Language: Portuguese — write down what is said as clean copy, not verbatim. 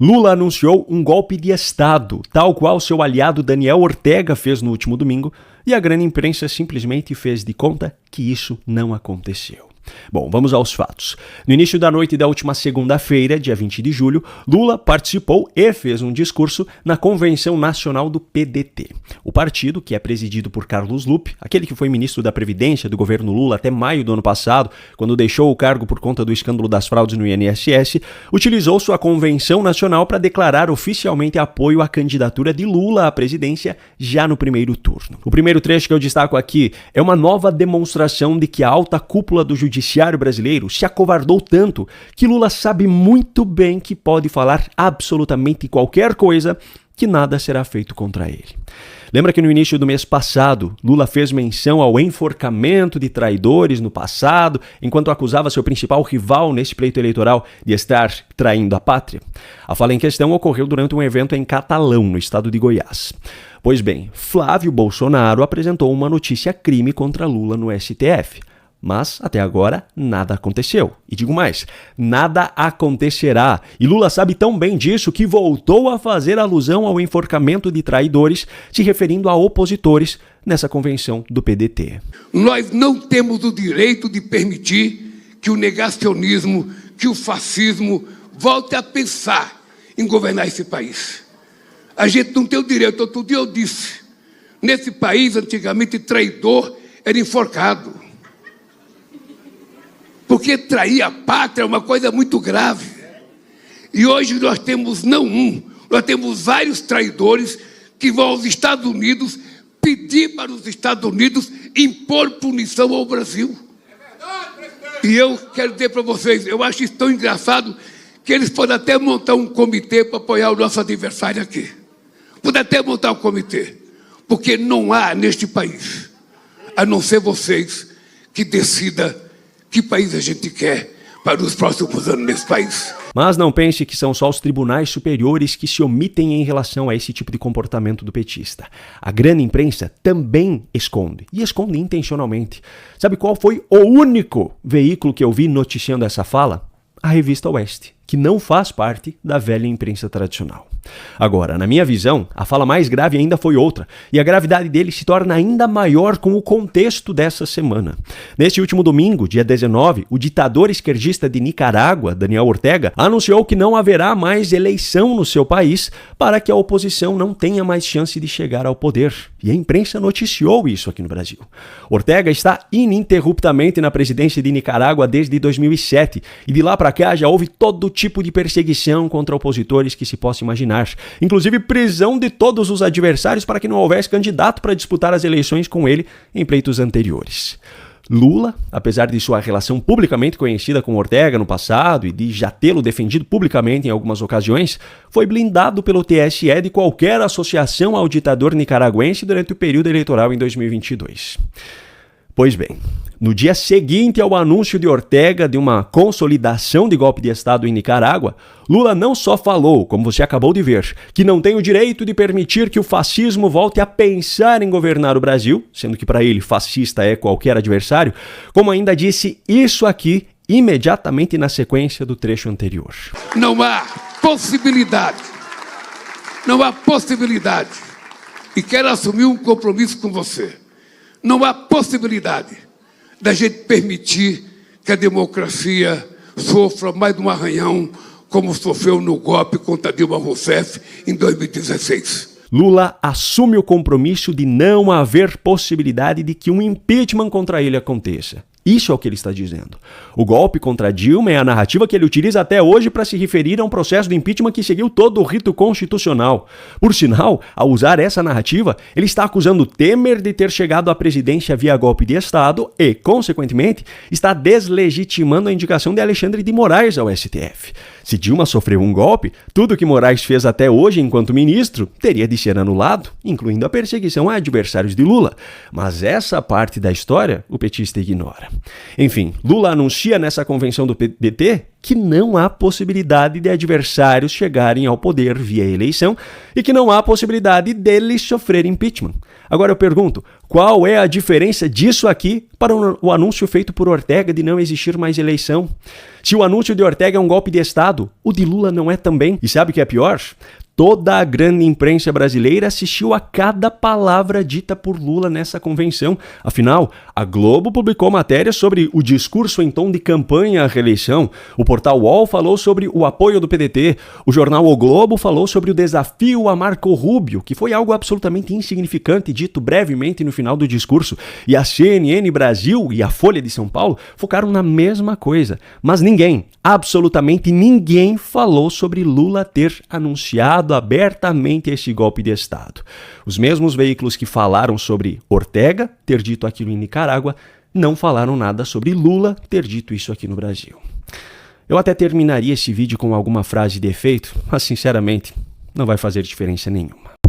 Lula anunciou um golpe de Estado, tal qual seu aliado Daniel Ortega fez no último domingo, e a grande imprensa simplesmente fez de conta que isso não aconteceu. Bom, vamos aos fatos. No início da noite da última segunda-feira, dia 20 de julho, Lula participou e fez um discurso na Convenção Nacional do PDT. O partido, que é presidido por Carlos Lupe, aquele que foi ministro da Previdência do governo Lula até maio do ano passado, quando deixou o cargo por conta do escândalo das fraudes no INSS, utilizou sua Convenção Nacional para declarar oficialmente apoio à candidatura de Lula à presidência já no primeiro turno. O primeiro trecho que eu destaco aqui é uma nova demonstração de que a alta cúpula do judiciário brasileiro se acovardou tanto que Lula sabe muito bem que pode falar absolutamente qualquer coisa que nada será feito contra ele. Lembra que no início do mês passado, Lula fez menção ao enforcamento de traidores no passado, enquanto acusava seu principal rival nesse pleito eleitoral de estar traindo a pátria? A fala em questão ocorreu durante um evento em Catalão, no estado de Goiás. Pois bem, Flávio Bolsonaro apresentou uma notícia crime contra Lula no STF. Mas, até agora, nada aconteceu. E digo mais, nada acontecerá. E Lula sabe tão bem disso que voltou a fazer alusão ao enforcamento de traidores, se referindo a opositores nessa convenção do PDT. Nós não temos o direito de permitir que o negacionismo, que o fascismo volte a pensar em governar esse país. A gente não tem o direito. Outro dia eu disse, nesse país, antigamente, traidor era enforcado. Porque trair a pátria é uma coisa muito grave. E hoje nós temos não um, nós temos vários traidores que vão aos Estados Unidos pedir para os Estados Unidos impor punição ao Brasil. E eu quero dizer para vocês, eu acho isso tão engraçado que eles podem até montar um comitê para apoiar o nosso adversário aqui. Podem até montar um comitê. Porque não há neste país, a não ser vocês, que decida que país a gente quer para os próximos anos nesse país. Mas não pense que são só os tribunais superiores que se omitem em relação a esse tipo de comportamento do petista. A grande imprensa também esconde, e esconde intencionalmente. Sabe qual foi o único veículo que eu vi noticiando essa fala? A revista Oeste, que não faz parte da velha imprensa tradicional. Agora, na minha visão, a fala mais grave ainda foi outra, e a gravidade dele se torna ainda maior com o contexto dessa semana. Neste último domingo, dia 19, o ditador esquerdista de Nicarágua, Daniel Ortega, anunciou que não haverá mais eleição no seu país para que a oposição não tenha mais chance de chegar ao poder. E a imprensa noticiou isso aqui no Brasil. Ortega está ininterruptamente na presidência de Nicarágua desde 2007, e de lá para cá já houve todo tipo de perseguição contra opositores que se possa imaginar, inclusive prisão de todos os adversários para que não houvesse candidato para disputar as eleições com ele em pleitos anteriores. Lula, apesar de sua relação publicamente conhecida com Ortega no passado e de já tê-lo defendido publicamente em algumas ocasiões, foi blindado pelo TSE de qualquer associação ao ditador nicaragüense durante o período eleitoral em 2022. Pois bem, no dia seguinte ao anúncio de Ortega de uma consolidação de golpe de Estado em Nicarágua, Lula não só falou, como você acabou de ver, que não tem o direito de permitir que o fascismo volte a pensar em governar o Brasil, sendo que para ele fascista é qualquer adversário, como ainda disse isso aqui imediatamente na sequência do trecho anterior. Não há possibilidade, e quero assumir um compromisso com você. Não há possibilidade da gente permitir que a democracia sofra mais um arranhão como sofreu no golpe contra Dilma Rousseff em 2016. Lula assume o compromisso de não haver possibilidade de que um impeachment contra ele aconteça. Isso é o que ele está dizendo. O golpe contra Dilma é a narrativa que ele utiliza até hoje para se referir a um processo de impeachment que seguiu todo o rito constitucional. Por sinal, ao usar essa narrativa, ele está acusando Temer de ter chegado à presidência via golpe de Estado e, consequentemente, está deslegitimando a indicação de Alexandre de Moraes ao STF. Se Dilma sofreu um golpe, tudo que Moraes fez até hoje enquanto ministro teria de ser anulado, incluindo a perseguição a adversários de Lula. Mas essa parte da história o petista ignora. Enfim, Lula anuncia nessa convenção do PT que não há possibilidade de adversários chegarem ao poder via eleição e que não há possibilidade deles sofrerem impeachment. Agora eu pergunto, qual é a diferença disso aqui para o anúncio feito por Ortega de não existir mais eleição? Se o anúncio de Ortega é um golpe de Estado, o de Lula não é também. E sabe o que é pior? Toda a grande imprensa brasileira assistiu a cada palavra dita por Lula nessa convenção. Afinal, a Globo publicou matéria sobre o discurso em tom de campanha à reeleição, o portal UOL falou sobre o apoio do PDT, o jornal O Globo falou sobre o desafio a Marco Rubio, que foi algo absolutamente insignificante dito brevemente no final do discurso, e a CNN Brasil e a Folha de São Paulo focaram na mesma coisa. Mas ninguém, absolutamente ninguém falou sobre Lula ter anunciado abertamente esse golpe de Estado. Os mesmos veículos que falaram sobre Ortega ter dito aquilo em Nicarágua não falaram nada sobre Lula ter dito isso aqui no Brasil. Eu até terminaria esse vídeo com alguma frase de efeito, mas sinceramente não vai fazer diferença nenhuma.